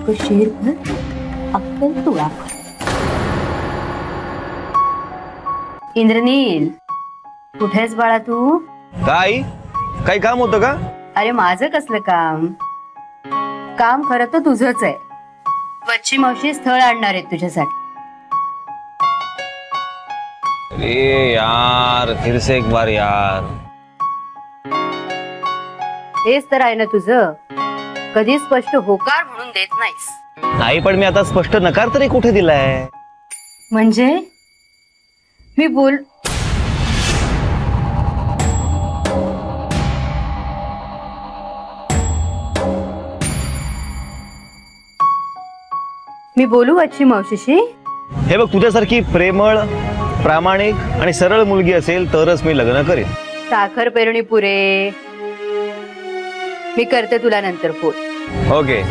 डोकं शेर भर, अक्कल तुळा भर. इंद्रनील, कुठेस बाळा तू? काय काही काम होतं का? अरे माझं कसलं काम? काम खरं तर तुझंच आहे. वच्ची मावशी स्थळ आणणार आहे तुझ्यासाठी. अरे यार, फिर से एक बार यार. हेच तर आहे ना तुझं, कधी स्पष्ट होकार म्हणून देत नाहीस. नाही, पण मी आता स्पष्ट नकार तरी कुठे दिलाय? म्हणजे मी बोल मी बोलू वच्ची मावशीशी? हे बघ, तुझ्यासारखी प्रेमळ, प्रामाणिक आणि सरळ मुलगी असेल तरच मी लग्न करेन. साखर पेरणी पुरे. मी करते तुला नंतर फोन. ओके.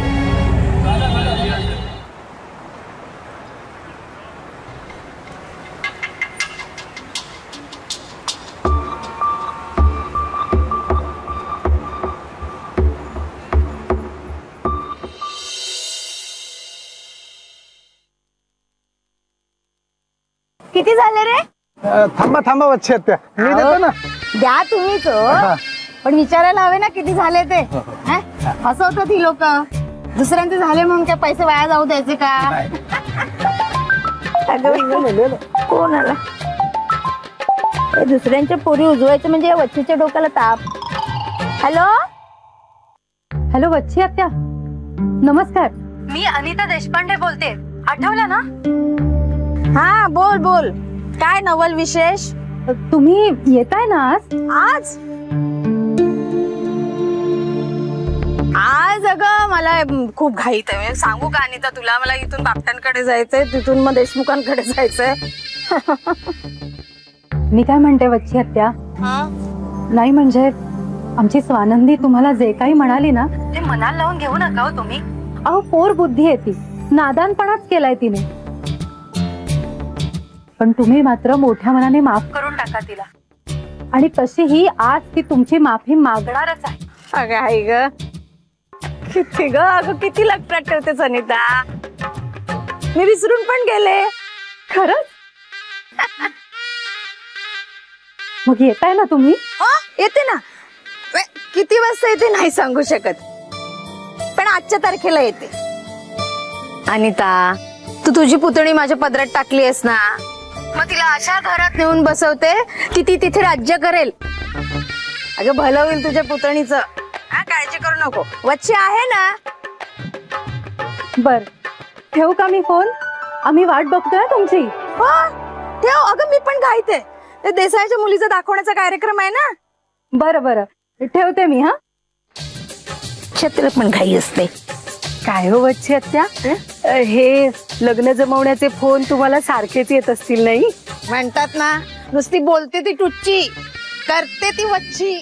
किती झाले रे? थांबा थांबा वच्ची आत्या, मी देतो ना. द्या तुम्हीच हो, पण विचारायला हवे ना किती झाले ते. हसवतात ही लोक. दुसऱ्यांचे झाले म्हणून काय पैसे वाया जाऊ द्यायचे का? कोण आला? दुसऱ्यांच्या पोरी उजवायचं म्हणजे या वच्चीच्या डोक्याला ताप. हॅलो हॅलो वच्ची आत्या, नमस्कार. मी अनिता देशपांडे बोलते, आठवलं ना? हा बोल बोल, काय नवल विशेष? तुम्ही येताय ना आज? आज आज अगं मला खूप घाईत आहे. सांगू का अनिता तुला, मला इथून बापटांकडे जायचंय, तिथून मग देशमुखांकडे जायचंय. मी काय म्हणते वच्ची आत्या, नाही म्हणजे आमची स्वानंदी तुम्हाला जे काही म्हणाली ना ते मनाला लावून घेऊ नका हो तुम्ही. अहो पोर बुद्धी आहे ती, नादानपणाच केलाय तिने. पण तुम्ही मात्र मोठ्या मनाने माफ करून टाका तिला. आणि तशीही आज ती तुमची माफी मागणारच आहे. अगं आई ग, किती ग अगं, किती लक्षात ठेवतेस अनिता. मी विसरून पण गेले. खरंच? मग येताय ना तुम्ही? येते ना. किती वाजता येते नाही सांगू शकत, पण आजच्या तारखेला येते. अनिता, तू तुझी पुतणी माझ्या पदरात टाकली आहेस ना, मग तिला अशा घरात नेऊन बसवते की ती तिथे राज्य करेल. अगं भलं होईल तुझ्या पुतणीचं. काळजी करू नको, वच्ची आहे ना. बर, ठेवू का मी फोन? आम्ही वाट बघतोय तुमची. हो ठेव. अगं मी पण घाईत आहे, ते देसाईच्या मुलीचा दाखवण्याचा कार्यक्रम आहे ना. बरं बरं, ठेवते मी. हा, छत्तीला पण घाई असते. काय हो वच्ची आत्या, हे लग्न जमवण्याचे फोन तुम्हाला सारखेच येत असतील नाही? म्हणतात ना, नुसती बोलते ती टुच्ची, करते ती वच्ची.